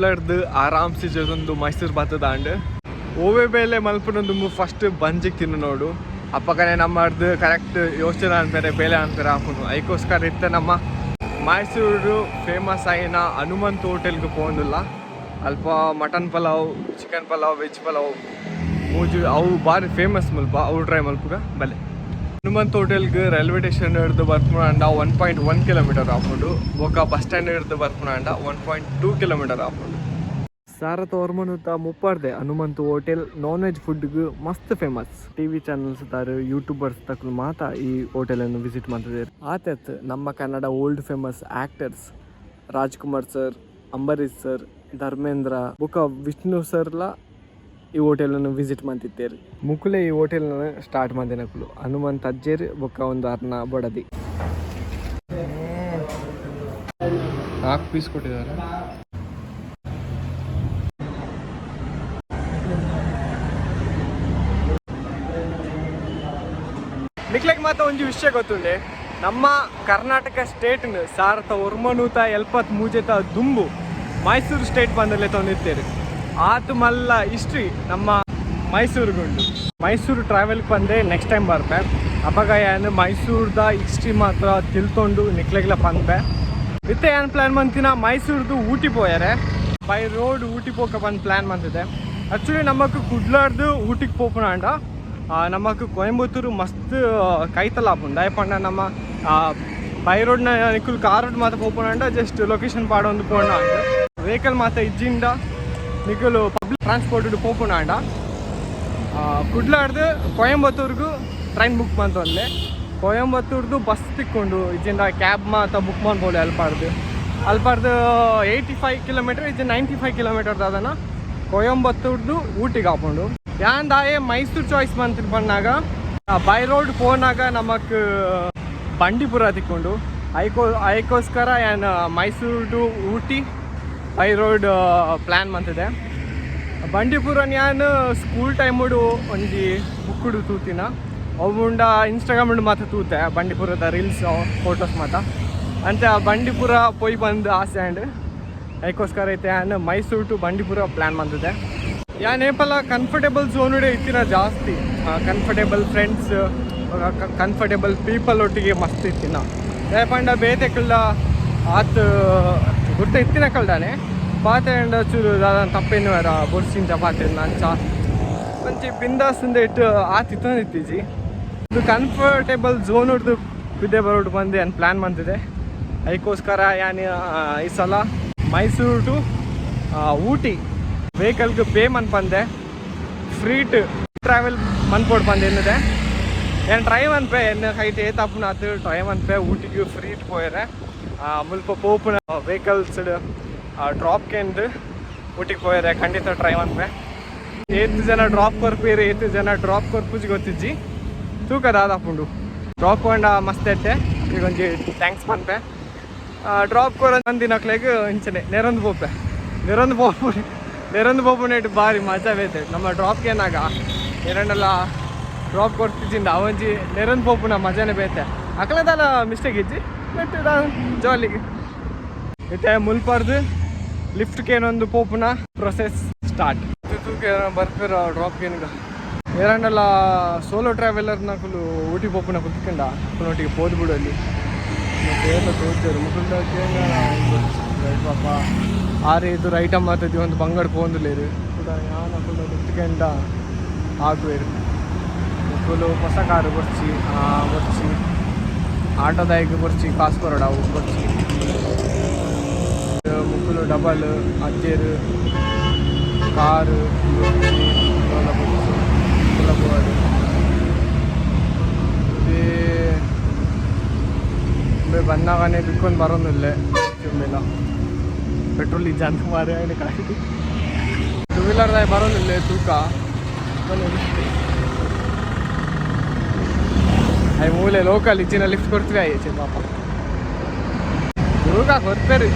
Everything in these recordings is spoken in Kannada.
ಕುಡ್ಲರ್ದು ಆರಾಮ್ಸಿ ಜೊಂದು ಮೈಸೂರು ಬತ್ತದ ಅಂಡ್ ಓವೆ ಬೇಲೆ ಮಲ್ಪನೊಂದು ಫಸ್ಟ್ ಬಂಜಿಗೆ ತಿನ್ನು ನೋಡು ಅಪ್ಪಕನೆ ನಮ್ಮದು ಕರೆಕ್ಟ್ ಯೋಚನೆ ಅನ್ಪೇರೆ ಬೇಲೆ ಅನ್ಪೇರೆ ಹಾಕೊಂಡು ಅದಕ್ಕೋಸ್ಕರ ಇತ್ತೆ ನಮ್ಮ ಮೈಸೂರು ಫೇಮಸ್ ಆಗಿನ ಹನುಮಂತ್ ಹೋಟೆಲ್ಗೆ ಹೋಗಿಲ್ಲ ಅಲ್ಪ mutton pulao chicken pulao veg pulao ಮೂಜು ಅವು ಭಾರಿ ಫೇಮಸ್ ಮಲ್ಪ ಅವು ಟ್ರೈ ಮಲ್ಪುಗ ಬಲೆ ಹನುಮಂತ್ ಹೋಟೆಲ್ಗೆ ರೈಲ್ವೆ ಸ್ಟೇಷನ್ ಹಿಡಿದು ಬರ್ಪುಂಡ 1.1 ಕಿಲೋಮೀಟರ್ ಆಪುಂಡು ಬೊಕ್ಕ ಬಸ್ ಸ್ಟ್ಯಾಂಡ್ ಹಿಡಿದು ಬರ್ಪುಂಡ 1.2 ಕಿಲೋಮೀಟರ್ ಆಪುಂಡು ಸಾರತ ಹೊರಮನುತ್ತ ಮುಪ್ಪಾರ್ದೆ ಹನುಮಂತ್ ಹೋಟೆಲ್ ನಾನ್ ವೆಜ್ ಫುಡ್ಗೆ ಮಸ್ತ್ ಫೇಮಸ್ ಟಿವಿ ಚಾನಲ್ಸ್ ತಾರೆ ಯೂಟ್ಯೂಬರ್ಸ್ ತಕ್ಕ ಮಾತ ಈ ಹೋಟೆಲನ್ನು ವಿಸಿಟ್ ಮಾಡ್ತಿದ್ದಾರೆ ಆತತ್ ನಮ್ಮ Kannada old famous actors Rajkumar sir Ambareesh sir Dharmendra ಬುಕ್ಕ ವಿಷ್ಣು ಸರ್ಲ ಈ ಹೋಟೆಲನ್ನು ವಿಸಿಟ್ ಮಾಡ್ತಿದ್ದೇವೆ ಮುಕುಲೆ ಈ ಹೋಟೆಲ್ನ ಸ್ಟಾರ್ಟ್ ಮಾಡಿನಕುಲು ಹನುಮಂತ್ ಅಜ್ಜೇರಿ ಬೊಕ್ಕ ಒಂದು ಅರ್ನ ಬಡದಿ 4 ಪೀಸ್ ಕೊಟ್ಟಿದ್ದಾರೆ ನಿಕ್ಲೆಗ್ ಮಾತ್ರ ಒಂದು ವಿಷಯ ಗೊತ್ತುಂಡೆ ನಮ್ಮ ಕರ್ನಾಟಕ ಸ್ಟೇಟ್ನ ಸಾರತ ಹೊರ್ಮನೂತ ಎಲ್ಪತ್ ಮೂಜೆತ ದುಂಬು ಮೈಸೂರು ಸ್ಟೇಟ್ ಬಂದಲ್ಲೇ ತಂದಿರ್ತೇವೆ ಆತು ಮಲ್ಲ ಹಿಸ್ಟ್ರಿ ನಮ್ಮ ಮೈಸೂರಿಗುಂಡು ಮೈಸೂರು ಟ್ರಾವೆಲ್ಗೆ ಬಂದೆ ನೆಕ್ಸ್ಟ್ ಟೈಮ್ ಬರ್ಪೆ ಅವಾಗ ಏನು ಮೈಸೂರ್ದ ಹಿಸ್ಟ್ರಿ ಮಾತ್ರ ತಿಳ್ಕೊಂಡು ನಿಕ್ಲೆಗ್ಲ ಬಂದೆ ಇತ್ತೆ ಏನು ಪ್ಲ್ಯಾನ್ ಮಾಡ್ತೀನ ಮೈಸೂರ್ದು ಊಟಿ ಪೋಯಾರೆ ಬೈ ರೋಡ್ ಊಟಿ ಪೋಕ ಬಂದು ಪ್ಲ್ಯಾನ್ ಮಾಡ್ತಿದ್ದೆ ಆ್ಯಕ್ಚುಲಿ ನಮಕ್ ಕುಡ್ಲಾರ್ದು ಊಟಿಗೆ ಪೋಪುನ ಅಂಡ ನಮಕ್ ಕೊಯಂಬತ್ತೂರು ಮಸ್ತ್ ಕೈತಲ್ಲ ಆಪುಂಡು ದಯಪಂಡ ನಮ್ಮ ಬೈ ರೋಡ್ನ ನಿಕ್ಕುಲ್ ಕಾರ್ ರೋಡ್ ಮಾತ್ರ ಪೋಪುನ ಅಂಡ ಜಸ್ಟ್ ಲೊಕೇಶನ್ ಪಾಡೊಂದು ಪೋಣ ಅಂಡ ವೆಹಿಕಲ್ ಮಾತ್ರ ಇಜ್ಜಿಂದ ನಿಕ್ಕಲು ಪಬ್ಲಿಕ್ ಟ್ರಾನ್ಸ್ಪೋರ್ಟ್ ಪೋಪುನ ಅಂಡ ಕುಡ್ಲಾರ್ದು ಕೊಯಂಬತ್ತೂರ್ಗೂ ಟ್ರೈನ್ ಬುಕ್ ಮಾಡ್ತಂದೆ ಕೊಯಂಬತ್ತೂರ್ದು ಬಸ್ ತಿಕ್ಕೊಂಡು ಇಜ್ಜಿಂದ ಕ್ಯಾಬ್ ಮಾತ್ರ ಬುಕ್ ಮಾಡ್ಬೋದು ಅಲ್ಪಾರ್ದು 85 ಕಿಲೋಮೀಟರ್ ಇದು 95 ಕಿಲೋಮೀಟರ್ ಅದನ್ನು ಕೊಯಂಬತ್ತೂರ್ದು ಊಟಿಗೆ ಹಾಕೊಂಡು ಯಾಂದಾಯೇ ಮೈಸೂರು ಚಾಯ್ಸ್ ಮಂತ್ ಬಂದಾಗ ಬೈ ರೋಡ್ ಪೋನಾಗ ನಮಕ್ ಬಂಡೀಪುರ ತಿಕ್ಕೊಂಡು ಅದಕ್ಕೋಸ್ಕರ ಏನು Mysuru Ooty by road plan ಮಾಡ್ತಿದೆ ಬಂಡೀಪುರ ನಾನು ಸ್ಕೂಲ್ ಟೈಮುಡು ಒಂಜಿ ಬುಕ್ಕುಡು ತೂತಿನ ಅವುಂಡ ಇನ್ಸ್ಟಾಗ್ರಾಮ್ ಮಾತ್ರ ತೂತೆ ಬಂಡೀಪುರದ ರೀಲ್ಸ್ ಫೋಟೋಸ್ ಮಾತ್ರ ಅಂತ ಬಂಡೀಪುರ ಪೋಯ್ ಬಂದು ಆಸೆ ಆ್ಯಂಡ್ ಅದಕ್ಕೋಸ್ಕರ ಐತೆ ನಾನು ಮೈಸೂರು ಟು ಬಂಡೀಪುರ ಪ್ಲ್ಯಾನ್ ಮಾಡಿದೆ ಯಾನೇಪಲ್ಲ ಕಂಫರ್ಟೇಬಲ್ ಝೋನುಡೆ ಇತ್ತಿನ ಜಾಸ್ತಿ ಕಂಫರ್ಟೇಬಲ್ ಫ್ರೆಂಡ್ಸ್ ಕಂಫರ್ಟೇಬಲ್ ಪೀಪಲ್ ಒಟ್ಟಿಗೆ ಮಸ್ತ್ ಇತ್ತಿನ ಯಾಪಂಡ ಬೇತೆಕಲ್ದ ಆತು ಗುರ್ತ ಇತ್ತಿನ ಕಲ್ದಾನೆ ಪಾತೆ ಅಂಡ ಚೂರು ದಾದನ್ ತಪ್ಪೇನು ಬೇಡ ಬೊರ್ಸಿಂಚ ಪಾತೆ ನಂಚ ಮಂಚಿ ಬಿಂದಾಸಿಂದ ಇಟ್ಟು ಆತಿತ್ತು ಇತ್ತೀಜಿ ಇದು ಕಂಫರ್ಟೇಬಲ್ ಝೋನ್ ಹಿಡ್ದು ಬಿದ್ದೆ ಬರೋಡು ಬಂದು ಏನು ಪ್ಲ್ಯಾನ್ ಮಾಡ್ತಿದೆ ಅದಕ್ಕೋಸ್ಕರ ಏನು ಈ ಸಲ ಮೈಸೂರು ಟು ಊಟಿ ವೆಹಿಕಲ್ಗೆ ಪೇ ಮನ್ ಬಂದೆ ಫ್ರೀಟ್ ಟ್ರಾವೆಲ್ ಮನ್ಕೊಡ್ ಬಂದೆ ಎನ್ನದೆ ಏನು ಟ್ರೈವ್ ಅನ್ಪೆ ಎನ್ನ ಕೈಟ್ ಏತಪ್ಪನ ಅದು ಟ್ರೈವ್ ಅನ್ಪೆ ಊಟಿಗೆ ಫ್ರೀಟ್ ಪೋಯರೆ ಮುಲ್ಪ ಪೋಪುನ ವೆಹಿಕಲ್ಸ್ ಡ್ರಾಪ್ಗೆಂದು ಊಟಿಗೆ ಪೋಯರೆ ಖಂಡಿತ ಟ್ರೈವ್ ಅನ್ಪೆ 8 ಜನ ಡ್ರಾಪ್ ಕೊರ್ಪೇರಿ 8 ಜನ ಡ್ರಾಪ್ ಕೊರ್ಪುಜಿ ಗೊತ್ತಿಜ್ಜಿ ತೂಕ ದಾದಾಪುಂಡು ಡ್ರಾಪ್ ಕೊಂಡ ಮಸ್ತ್ ಎಟ್ಟೆ ಈಗ ಒಂಜಿ ಥ್ಯಾಂಕ್ಸ್ ಪನ್ಪೆ ಡ್ರಾಪ್ ಕೊರ ಒಂದಿನಕ್ಲೆಗ್ ಇಂಚನೆ ನೆರೊಂದು ಪೋಪುನ ಇಟ್ಟು ಭಾರಿ ಮಜಾ ಬೇತೆ ನಮ್ಮ ಡ್ರಾಪ್ಗೆ ಏನಾಗ ಎರಡೆಲ್ಲ ಡ್ರಾಪ್ ಕೊಡ್ತಿದ್ದಿಂದ ಅವಂಜಿ ನೆರೊಂದು ಪೋಪುನ ಮಜಾನೇ ಬೇತೆ ಅಕ್ಲದಲ್ಲ ಮಿಸ್ಟೇಕ್ ಇಜ್ಜಿ ಬಟ್ ಜಾಲಿಗೆ ಮತ್ತೆ ಮುಲ್ಪಾರ್ದು ಲಿಫ್ಟ್ಗೆ ಏನೊಂದು ಪೋಪುನ ಪ್ರೊಸೆಸ್ ಸ್ಟಾರ್ಟ್ ಬರ್ಪೇರ ಡ್ರಾಪ್ಗೆ ಏನಿಗ ಎರಡೆಲ್ಲ ಸೋಲೋ ಟ್ರಾವೆಲರ್ನ ಫುಲ್ಲು ಊಟಿ ಪೋಪುನ ಕುತ್ಕೊಂಡ ಒಟ್ಟಿಗೆ ಪೋದ್ ಬಿಡಲ್ಲಿ ಮತ್ತೆ ಎಲ್ಲ ತೋರಿಸ್ತಾರೆ ಮುಖಂಡಕ್ಕೆ ಪಾಪ ಆರೆ ಇದು ರೈಟಮ್ ಮಾಡ್ತಿದ್ವಿ ಒಂದು ಬಂಗಡ್ ಪೋಂದುಲೇರು ಕೂಡ ಯಾನ ಫುಲ್ಲು ಕುತ್ಕೊಂಡ ಆಗುವೇರು ಫುಲ್ಲು ಹೊಸ ಕಾರು ಬರ್ಚಿ ಆಟೋದಾಯಿಗೆ ಬರ್ಚಿ ಕಾಸು ಕೊರಡವು ಬರ್ಚಿ ಮುಕ್ಕಲು ಡಬಲ್ ಅಜ್ಜೇರು ಕಾರು ಬಂದಾಗನೇ ಬಿಟ್ಕೊಂಡು ಬರೋದಿಲ್ಲೇ ಚುಮ್ಮಿಲ್ಲ ಪೆಟ್ರೋಲ್ ಈ ಜನ ಮಾರಿ ಆಗಿ ಕಾಯ್ದು ಟೂ ವೀಲರ್ದಾಗ ಬರೋದಿಲ್ಲ ತೂಕ ಅಯ್ಯ ಮೂಲೆ ಲೋಕಲ್ ಇಜ್ಜಿನ ಲಿಫ್ಟ್ ಕೊಡ್ತೀವಿ ಆಯ್ತು ಪಾಪ ತೂಕ ಕೊಡ್ತೇರಿ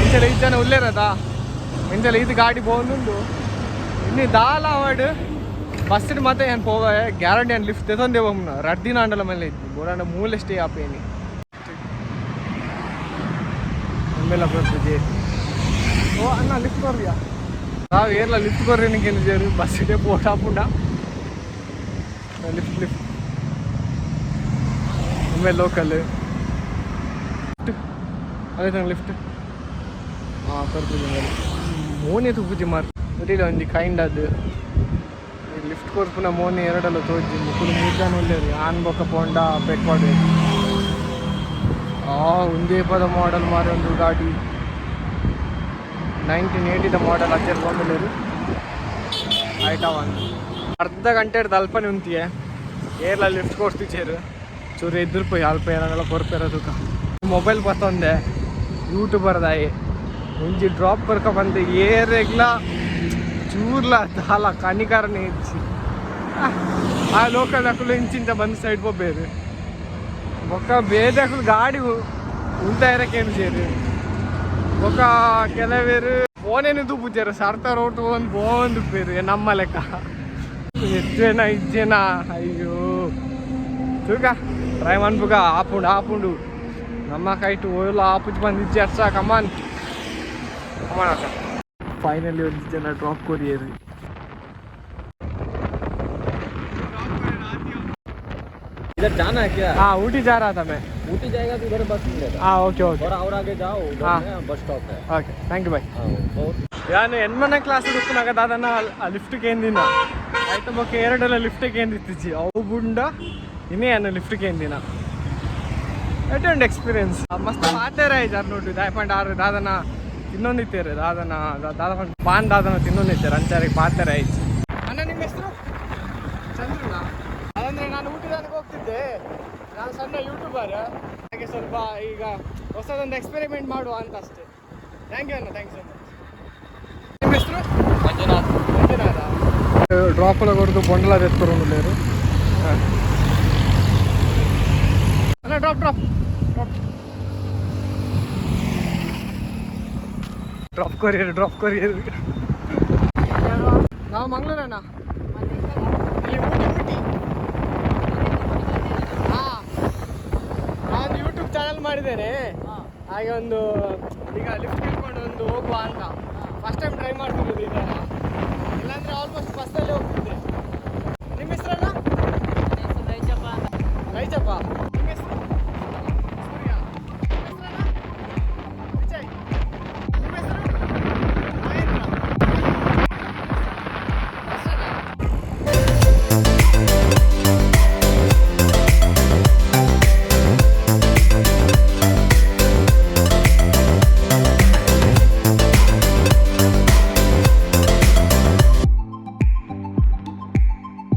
ಇಂಚಲ 5 ಜನ ಉಲ್ಲೇರದ ಇಂಚಲ ಇದು ಗಾಡಿ ಬೋಂದುಂಡು ಇನ್ನು ದಾಲ ಅವಾರ್ಡ್ ಬಸ್ ಮತ್ತೆ ಏನು ಪೋವ ಗ್ಯಾರಂಟಿ ಏನು ಲಿಫ್ಟ್ ತೆತೊಂದೇವ ರಡ್ದಿನ ಅಂಡಲ ಮೇಲೆ ಇತ್ತು ಬೋಡಂಡ ಮೂಲೆ ಸ್ಟೇ ಆಪೇನಿ ಆಮೇಲೆ ಬರ್ತದೆ ఓ అన్న లిఫ్ట్ కొరియా ఏర్లా లిఫ్ట్ కొరియనికి ఎందుకు చేరు బస్ ఇటే పోటాపుండా లిఫ్ట్ లిఫ్ట్ ಒಮ್ಮೆ ಲೋಕಲ್ ಅದೇ ನಂಗೆ ಲಿಫ್ಟ್ ಹಾಂ ಕೊರ್ಪುಜಿ ಮೇಲೆ ಮೋನೆ ತುಪ್ಪುಜಿ ಮಾರ್ ಗೊತ್ತಿಲ್ಲ ಒಂಜಿ ಕೈಂಡ್ ಅದು ಲಿಫ್ಟ್ ಕೊರ್ಪುನ ಮೋನೆ ಎರಡಲ್ಲ ತೋಜಿ ಮುಕ್ಕುಲು ಮೂಜಾನ ಒಳ್ಳೆಯದು ಆನ್ ಬೊಕ್ಕ ಪೋಂಡ ಪೆಟ್ಪಾಡು ಒಂದೇ ಪದ ಮಾಡಲ್ ಮಾರಿ ಒಂದು ಗಾಡಿ 1980 ಮಾಡಲ್ ಅಜ್ಜರ್ ಬಂದಿಲ್ಲರು ಆಯ್ತಾ ಒಂದು ಅರ್ಧ ಗಂಟೆ ತಲ್ಪನೆ ಉಂತಿಯೇ ಏರ್ಲ ಲಿಫ್ಟ್ ಕೊಡ್ತಿಚ್ಚೇರು ಚೂರು ಎದುರು ಪೋಯಿ ಅಲ್ಪ ಏನಾಗಲ್ಲ ಕೊರ್ಪಿರೋದಕ್ಕ ಮೊಬೈಲ್ ಬತ್ತೊಂದೆ ಯೂಟ್ಯೂಬರ್ದಾಯಿ ಒಂಜಿ ಡ್ರಾಪ್ ಕೊರ್ಕ ಬಂದೆ ಏರೆಗ್ಲ ಚೂರ್ಲ ದಾಲ ಕನಿಕಾರನೇ ಹೆಚ್ಚಿ ಆ ಲೋಕಲ್ ಹಾಕಲು ಇಂಚಿಂತ ಬಂದು ಸೈಡ್ ಹೋಗ್ಬೇರು ఒక ಬೇದಕ್ಕೂ ಗಾಡಿ ಉಂಟ ಇರಕ್ಕೇನು ಸೇರಿ ఒక ಕೆಲವೇರು ಫೋನೇನು ದುಬ್ಬುಜಾರು ಸರ್ತ ರೋಡ್ ಒಂದು ಬೋಂದು ಬೇರು ನಮ್ಮ ಲೆಕ್ಕ ಎಜ್ಜೇನ ಇಜ್ಜೇನ ಅಯ್ಯೋ ತೂಕ ಟ್ರೈ ಮಾಡ್ಬೇಕ ಆಪುಂಡು ನಮ್ಮ ಕೈಟು ಓಯಲ್ಲ ಆಪುಜ್ ಬಂದು ಇಜ್ಜೆ ಅರ್ಸ ಕಮಾನ್ ಅರ್ಸ ಫೈನಲಿ ಒಂದು ಜನ ಡ್ರಾಪ್ ಕೊರಿಯರು इधर जाना है क्या? हाँ ऊटी जा रहा था मैं ऊटी जाएगा तो उधर बस मिलेगा। हाँ ओके ओके और आगे जाओ उधर में बस स्टॉप है। ಓಕೆ ಥ್ಯಾಂಕ್ ಯು ಬಾಯ್ बहुत ನಾನು 8ನೇ ಕ್ಲಾಸ್ ಹುಡುಕಿನಾಗ ದಾದನ ಆ ಲಿಫ್ಟ್ಗೆ ಏನಿನ ಆಯ್ತು ಬೊಕ್ಕ ಎರಡೆಲ್ಲ ಲಿಫ್ಟಿಗೆ ಏನಿತ್ತಿಚ್ಚಿ ಅವು ಬುಂಡ ಇನ್ನೇ ಅನ್ನ ಲಿಫ್ಟ್ಗೆ ಏನಿನ ಎಟ್ ಒಂದು ಎಕ್ಸ್ಪೀರಿಯನ್ಸ್ ಮಸ್ತ್ ಮಾತೇರ ಇದ್ದಾರೆ ನೋಡಿ 5.6 ದಾದನ ತಿನ್ನೊಂದಿತ್ತೇರು ದಾದನ ಪಾನ್ ದಾದನ ತಿನ್ನೊಂದಿತ್ತೇರು ಅಂಚಾರಿಗೆ ಪಾತೇರ ಆಯ್ತು ಅಣ್ಣ ನಿಮ್ಮ ಹೆಸರು ಚಂದ್ರನ ಅದಂದ್ರೆ ನಾನು ಊಟಿದಾನಿಗೆ ಹೋಗ್ತಿದ್ದೆ ನಾನು ಸಣ್ಣ ಯೂಟ್ಯೂಬರ್ ಹಾಗೆ ಸ್ವಲ್ಪ ಈಗ ಹೊಸದೊಂದು ಎಕ್ಸ್ಪೆರಿಮೆಂಟ್ ಮಾಡುವ ಅಂತ ಅಷ್ಟೇ ಥ್ಯಾಂಕ್ ಯು ಅಣ್ಣ ಥ್ಯಾಂಕ್ ಯು ಸೊ ಮಚ್ ನಿಮ್ಮ ಹೆಸರು ಮಂಜುನಾಥ್ ಡ್ರಾಪ್ ಹೊಡೆದು ಬೊಂಡಲ ಎತ್ಕೊಂಡು ಹಾಂ ಅಲ್ಲ drop drop drop drop courier ನಾವು ಮಂಗಳೂರಣ್ಣ ಇಲ್ಲಿ ಊಟಿ ಹಾಂ ನಾನು ಯೂಟ್ಯೂಬ್ ಚಾನಲ್ ಮಾಡಿದ್ದೇನೆ ಹಾಗೆ ಒಂದು ಈಗ ಲಿಫ್ಟ್ ಹಿಡ್ಕೊಂಡು ಒಂದು ಹೋಗುವ ಅಂತ ಫಸ್ಟ್ ಟೈಮ್ ಟ್ರೈ ಮಾಡ್ತಿರೋದು ಇದನ್ನು ಇಲ್ಲಾಂದರೆ ಆಲ್ಮೋಸ್ಟ್ ಬಸ್ಸಲ್ಲೇ ಹೋಗ್ತಿದ್ದೆ ನಿಮ್ಮ ಹೆಸರಲ್ಲ ರೈಚಪ್ಪ ನಿಮ್ಮ ಹೆಸರು ಸೂರ್ಯ ನಿಮ್ಮ ಹೆಸರಲ್ಲ ವಿಜಯ್ ನಿಮ್ಮ ಹೆಸರು Mahendra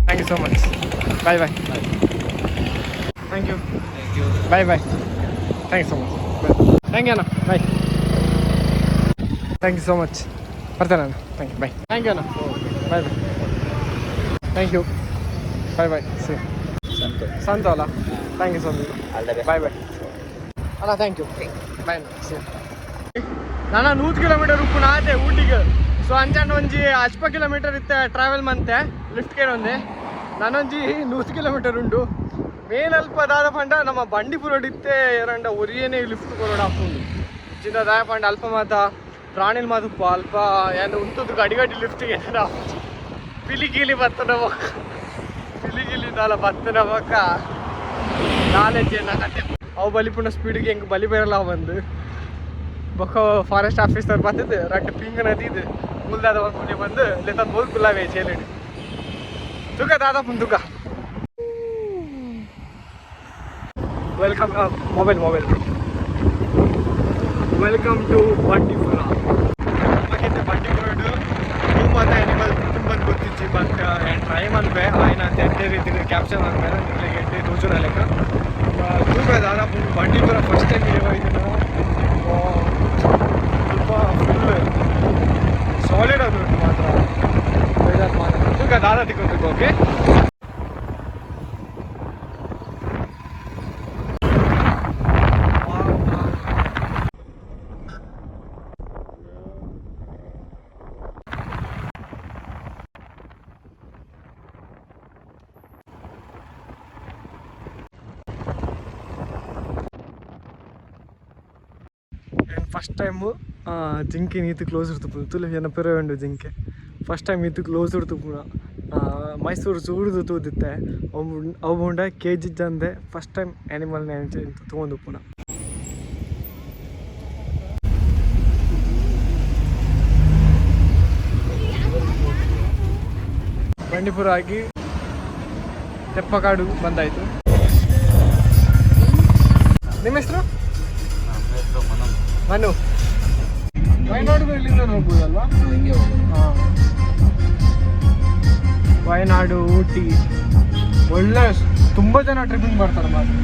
Thank you so much. Bye bye. Thank you. Bye bye. Thank you so much. Bye. Thank you Anna. Bye. Thank you so much. ಬರ್ತೇನೆ ಅಣ್ಣ thank you bye thank you ಅಣ್ಣ bye bye thank you bye bye see Santhu ಅಲ್ಲ thank you so much bye bye ಅಣ್ಣ ಥ್ಯಾಂಕ್ ಯು ಬಾಯ್ ಅಣ್ಣ ಸಿ ನಾನು 100 ಕಿಲೋಮೀಟರ್ ಉಪ್ಪುನ ಆದೆ ಊಟಿಗೆ ಸೊ ಅಂಚಂಡ ಒಂಜಿ 80 ಕಿಲೋಮೀಟರ್ ಇತ್ತೆ ಟ್ರಾವೆಲ್ ಮಂತೆ ಲಿಫ್ಟ್ಗೆ ಒಂದೆ ನಾನೊಂಜಿ 100 ಕಿಲೋಮೀಟರ್ ಉಂಡು ಮೇಲಲ್ಪ ದಾದ ಪಂಡ ನಮ್ಮ ಬಂಡೀಪುರಡಿತ್ತೆ ಎರಡ ಒರಿಯೇನೆ ಲಿಫ್ಟ್ ಕೊರೋಡ ಹಾಕೊಂಡು ಚಿಂದ ದಾಯ ಪಂಡ ಅಲ್ಪ ಮಾತ ಪ್ರಾಣಿಲ್ ಮಾತುಪ್ಪ ಅಲ್ಪ ಏನು ಉಂಟದ್ದು ಗಡಿ ಲಿಫ್ಟಿಗೆ ಪಿಲಿಗಿಲಿ ಬತ್ತನ ಬಕ್ಕ ಪಿಲಿಗಿಲಿ ನಾಲ ಬತ್ತನ ಬಕ್ಕ ನಾಲೆಜ್ ಕತೆ ಅವು ಬಲಿಪುಣ ಸ್ಪೀಡ್ಗೆ ಹೆಂಗೆ ಬಲಿ ಬರಲ್ಲ ಬಂದು ಬೊಕ್ಕ ಫಾರೆಸ್ಟ್ ಆಫೀಸರ್ ಬಂದಿದ್ದು ರಡ್ಡು ಪಿಂಗ್ ನದಿದು ಮುಲ್ದಾದ ಒಂದು ಬಂದು ಲೆತ್ತ ಮೂರು ಕುಲ್ಲಾವೆ ಚೇಲಿಡಿ ತುಕ ದಾದ ಪುನ್ ತುಕ welcome mobile welcome to Bandipura ನಮಗೆ ಬಂಡೀಪುರಡು ತುಂಬ ಆ್ಯನಿಮಲ್ ತುಂಬ ಗೊತ್ತಿಚ್ಚಿ ಬಟ್ ಟ್ರೈ ಮಲ್ಪೆ ಆಯ್ನ ಅಂತ ಎಂಟೇ ರೀತಿಗೆ ಕ್ಯಾಪ್ಚರ್ ಮಾಡ್ಬೇ ನಿಮಗೆ ಎಂಟೇ ತೋಚುನ ಲೆಕ್ಕ ತೂಕ ದಾದಾಪು ಬಂಡೀಪುರ ಫಸ್ಟ್ ಟೈಮ್ ಹೋಯ್ತು ಸ್ವಲ್ಪ ಫುಲ್ ಸಾಲಿಡ್ ಅದು ಮಾತ್ರ ತೂಕ ದಾದ ತಿಕ್ಕೊಬೇಕು ಓಕೆ ಫಸ್ಟ್ ಟೈಮು ಜಿಂಕೆ ನೀತು ಕ್ಲೋಸ್ ಇರ್ತು ತುಲು ಏನ ಪಿರ ಉಂಡು ಜಿಂಕೆ ಫಸ್ಟ್ ಟೈಮ್ ಈತು ಕ್ಲೋಸ್ ಇರ್ತು ಪುಣ ಮೈಸೂರು ಝೂಡ್ದು ತೂದಿತ್ತೆ ಅವು ಉಂಡ KG ಜಂದೆ ಫಸ್ಟ್ ಟೈಮ್ ಆ್ಯನಿಮಲ್ ತೊಗೊಂಡು ಪುಣ ಬಂಡೀಪುರ ಆಗಿ ತೆಪ್ಪಕಾಡು ಬಂದಾಯಿತು. ನಿಮ್ಮ ಹೆಸರು? ಮನು. ವಯನಾಡು ಇಲ್ಲಿಂದ ಹೋಗ್ಬೋದಲ್ವಾ? ಹಾಂ, ವಯನಾಡು, ಊಟಿ ಒಳ್ಳೆ ತುಂಬ ಜನ ಟ್ರಿಪ್ಪಿಂಗ್ ಮಾಡ್ತಾರೆ ಮಾತ್ರ.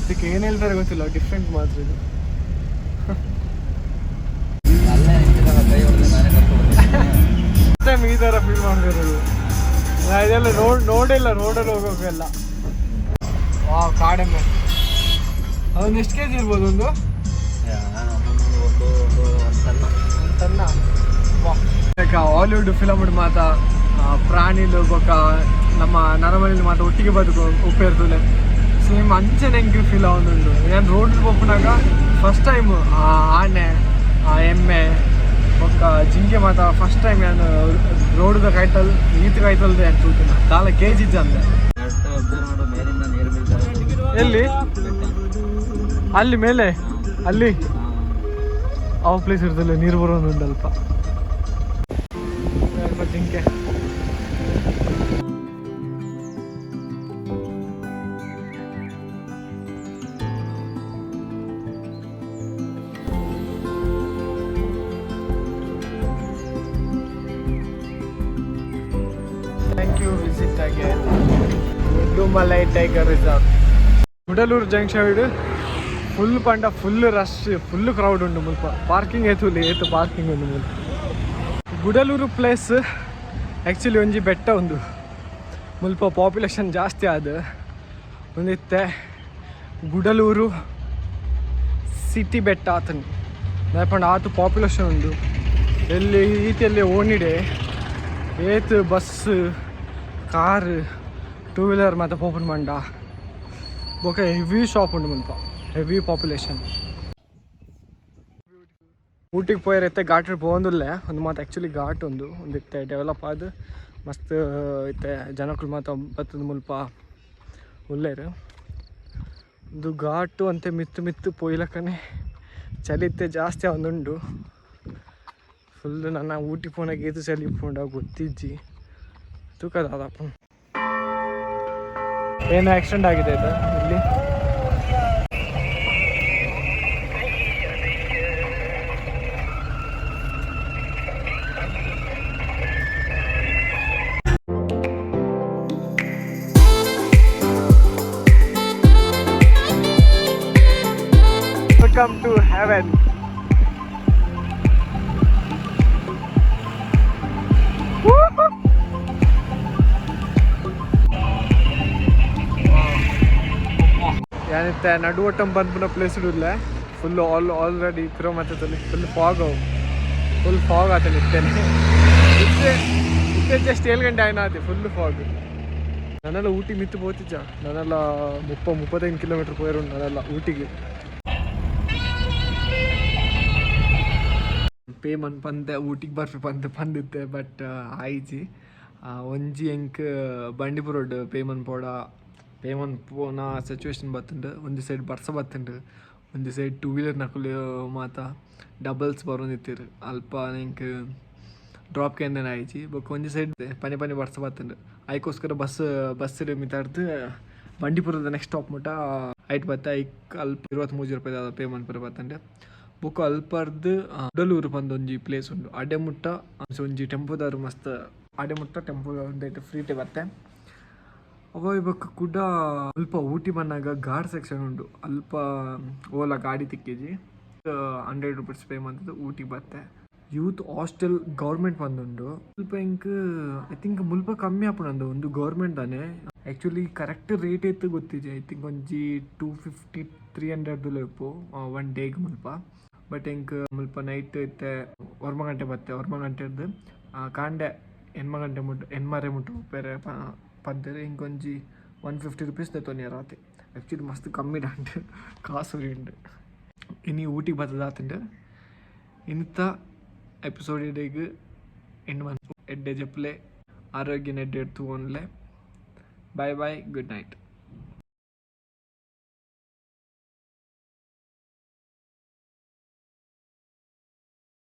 ಇದಕ್ಕೆ ಏನು ಹೇಳ್ತಾರೆ ಗೊತ್ತಿಲ್ಲ, ಡಿಫ್ರೆಂಟ್ ಮಾತ್ರ ಇದು. ಈ ಥರ ಫೀಲ್ ಮಾಡ್ತಿರೋದು ಇದೆಲ್ಲ ನೋಡಿಲ್ಲ, ರೋಡಲ್ಲಿ ಹೋಗೋಕೆಲ್ಲ. ಕಾಡೆಮ್ಮೆ ಅದೊಂದು ಎಷ್ಟು KG ಇರ್ಬೋದು? ಒಂದು ಟನ್ನ. ಹಾಲಿವುಡ್ ಫಿಲಮ್ ಮಾತ ಪ್ರಾಣಿಲು ಬೊಕ್ಕ ನಮ್ಮ ನರಮನೆಯಲ್ಲಿ ಮಾತ ಒಟ್ಟಿಗೆ ಬದುಕು ಉಪ್ಪೇರ್ತದೆ ಸೇಮ್ ಅಂಚನೆ ಹೆಂಗೆ ಫೀಲ್ ಆಗೋದುಂಟು. ನಾನು ರೋಡ್ ಹೋಗ್ಬಿನಾಗ ಫಸ್ಟ್ ಟೈಮ್ ಆನೆ, ಎಮ್ಮೆ ಬೊಕ್ಕ ಜಿಂಕೆ ಮಾತ ಫಸ್ಟ್ ಟೈಮ್ ನಾನು ರೋಡ್ದ ಕೈತಲ್ ಈತ ಕೈತಲ್ದೆ ಅಂತ ತೂತಿನ ಕಾಲ KG ಅಂದೆ. ಎಲ್ಲಿ? ಅಲ್ಲಿ ಮೇಲೆ ಅಲ್ಲಿ ಆ ಪ್ಲೇಸ್ ಇರ್ತಲ್ಲ, ನೀರು ಬರೋದು ಅಲ್ಪ ಜಿಂಕೆ. Thank you, visit again Gudlumalai tiger reserve. Gudalur junction full ಪಂಡ ಫುಲ್ ರಶ್, ಫುಲ್ ಕ್ರೌಡ್ ಉಂಟು. ಮುಲ್ಪ ಪಾರ್ಕಿಂಗ್ ಏತು ಪಾರ್ಕಿಂಗ್ ಉಂಟು ಮುಲ್ಪ. ಗುಡಲೂರು ಪ್ಲೇಸ್ ಆ್ಯಕ್ಚುಲಿ ಒಂಜಿ ಬೆಟ್ಟ ಒಂದು ಮುಲ್ಪ ಪಾಪ್ಯುಲೇಷನ್ ಜಾಸ್ತಿ ಆದ ಒಂದಿತ್ತೆ ಗುಡಲೂರು ಸಿಟಿ ಬೆಟ್ಟ ಆತನು ದಾಯಪಂಡ ಆತು ಪಾಪ್ಯುಲೇಷನ್ ಉಂಡು. ಎಲ್ಲಿ ಈತಿಯಲ್ಲಿ ಓಣಿಡೆ ಏತ್ ಬಸ್, ಕಾರ್, ಟೂ ವೀಲರ್ ಮತ್ತು ಪೋಪನ್ ಮಂಡ ಬೊಕ ಹೆವಿ ಶಾಪ್ ಉಂಡು ಮುಲ್ಪ, ಹೆವಿ ಪಾಪ್ಯುಲೇಷನ್. ಊಟಿಗೆ ಪೋಯಿರತ್ತೆ ಘಾಟ್ ಪೋಂದಿಲ್ಲ ಒಂದು ಮಾತು. ಆ್ಯಕ್ಚುಲಿ ಘಾಟ್ ಒಂದಿತ್ತೆ ಡೆವಲಪ್ ಆದ ಮಸ್ತ್ ಇತ್ತೆ. ಜನಕ್ಕಳು ಮಾತು ಬತ್ತದ ಮುಲ್ಪ ಒಳ್ಳೆಯರು ಇದು ಘಾಟು ಅಂತೆ. ಮಿತ್ತು ಪೋಯ್ಲಕ್ಕನೆ ಚಲಿತ್ತೆ ಜಾಸ್ತಿ ಒಂದುಂಡು. ಫುಲ್ ನನ್ನ ಊಟಿ ಪೋನಾಗ ಏತು ಚಲಿ ಪೋಂಡ ಗೊತ್ತಿಜ್ಜಿ ತೂಕದಾದಪ್ಪ. ಏನು ಆಕ್ಸಿಡೆಂಟ್ ಆಗಿದೆ ಇದು ಇಲ್ಲಿ. Welcome to heaven. ಏನಿತ್ತೆ ನಡುವಟ್ಟಂ ಬಂದ್ಬಿನ ಪ್ಲೇಸ್ ಇಡಲ್ಲ ಫುಲ್ಲು ಆಲ್ರೆಡಿ ಪಿರೋ ಮತ್ತಲ್ಲಿ ಫುಲ್ ಫಾಗ್ ಆತ ನಿತ್ತೇನೆ. ಇತ್ತೆ ಜಸ್ಟ್ 7 ಗಂಟೆ ಆಯ್ತು ಫುಲ್ ಫಾಗ್. ನಾನೆಲ್ಲ ಊಟಿ ಮಿತ್ತು ಬೋತಿದ್ದ. ನಾನೆಲ್ಲ 35 ಕಿಲೋಮೀಟ್ರ್ ಪೋಯಿರು ನಾನೆಲ್ಲ ಊಟಿಗೆ. ಪೇಮನ್ ಪಂದೆ ಊಟಿಗೆ ಬರ್ಫಿ ಪಂದಿತ್ತೆ ಬಟ್ ಆಯ್ಜಿ ಒಂಜಿ ಎಂಕ್ ಬಂಡೀಪುರ ಪೇಮನ್ ಪೋನ ಸಿಚುವೇಶನ್ ಬತ್ತುಂಡು. ಒಂದು ಸೈಡ್ ಬರ್ಸ ಬತ್ತುಂಡು, ಒಂದು ಸೈಡ್ ಟೂ ವೀಲರ್ ನಕಲು ಮಾತ ಡಬಲ್ಸ್ ಬರೋಂದಿತ್ತೀರು ಅಲ್ಪ ಎಂಕ್ ಡ್ರಾಪ್ ಕೇಂದ್ರ ಆಯ್ಚಿ ಬೊಕ್ಕ ಒಂಜಿ ಸೈಡ್ ಪನಿ ಬರ್ಸ ಬತ್ತುಂಡು. ಅದಕ್ಕೋಸ್ಕರ ಬಸ್ ಮಿತಾಡ್ದು ಬಂಡೀಪುರದ ನೆಕ್ಸ್ಟ್ ಸ್ಟಾಪ್ ಮುಟ್ಟ ಐಟ್ ಬತ್ತ. ಐಕ್ ಅಲ್ಪ 23 ರೂಪಾಯಿ ಪೇಮೆಂಟ್ ಪರ ಬತ್ತಂಡೆ. ಬೊಕ್ಕ ಅಲ್ಪರ್ದು ಗುಡಲೂರು ಬಂದು ಒಂಜಿ ಪ್ಲೇಸ್ ಉಂಡು. ಅಡೆಮುಟ್ಟ ಒಂಜಿ ಟೆಂಪೋದಾರು ಮಸ್ತ್ ಅಡೆಮುಟ್ಟ ಟೆಂಪೋ ಒಂದೈತೆ ಫ್ರೀ ಟೇ ಬತ್ತೆ. ಅವ ಇವಾಗ ಕೂಡ ಅಲ್ಪ ಊಟಿ ಬಂದಾಗ ಗಾಡ್ ಸೆಕ್ಷನ್ ಉಂಡು. ಅಲ್ಪ ಓಲಾ ಗಾಡಿ ತಿಕ್ಕಿಜಿ 100 ರೂಪೀಸ್ ಪೇ ಮಾಡ್ತಿದ್ದು ಊಟಿಗೆ ಬತ್ತೆ. ಯೂತ್ ಹಾಸ್ಟೆಲ್ ಗೌರ್ಮೆಂಟ್ ಬಂದುಂಡು ಸ್ವಲ್ಪ ಇಂಕ್ ಐ ಥಿಂಕ್ ಮುಲ್ಪ ಕಮ್ಮಿ ಆಪುಂಡು ಒಂದು ಗೌರ್ಮೆಂಟ್ ತಾನೆ. ಆ್ಯಕ್ಚುಲಿ ಕರೆಕ್ಟ್ ರೇಟ್ ಇತ್ತು ಗೊತ್ತಿದೆ. ಐ ಥಿಂಕ್ ಒಂಜಿ 250-300 ಇಪ್ಪು 1 ಡೇಗೆ ಮುಲ್ಪ. ಬಟ್ ಇಂಕ್ ಮುಲ್ಪ ನೈಟ್ ಇತ್ತೆ 1 ಗಂಟೆ ಬತ್ತೆ. 1 ಗಂಟೆದ್ದು ಕಾಂಡೆ 8 ಗಂಟೆ ಮುಟ್ಟು 8 ಮುಟ್ಟು ಬೇರೆ ಪದ್ದರೆ ಇಂಕೊಂಜಿ 150 ರೂಪೀಸ್ ತೊನಿಯ ರಾತ್ರಿ ಆ್ಯಕ್ಚುಲಿ ಮಸ್ತ್ ಕಮ್ಮಿ ದಾಂಟ್ ಕಾಸೂರಿ ಉಂಡು ಇನ್ನು ಊಟಿಗೆ ಬರ್ತದಾತಂಡು ಇಂಥ ಎಪಿಸೋಡಿಗೆ ಎಂಡ್ ಎಡ್ಡೆ ಜಪ್ಪಲೆ ಆರೋಗ್ಯ ನೆಡ್ಡೆ ತೂವನ್ಲೆ ಬಾಯ್ ಬಾಯ್ ಗುಡ್ ನೈಟ್.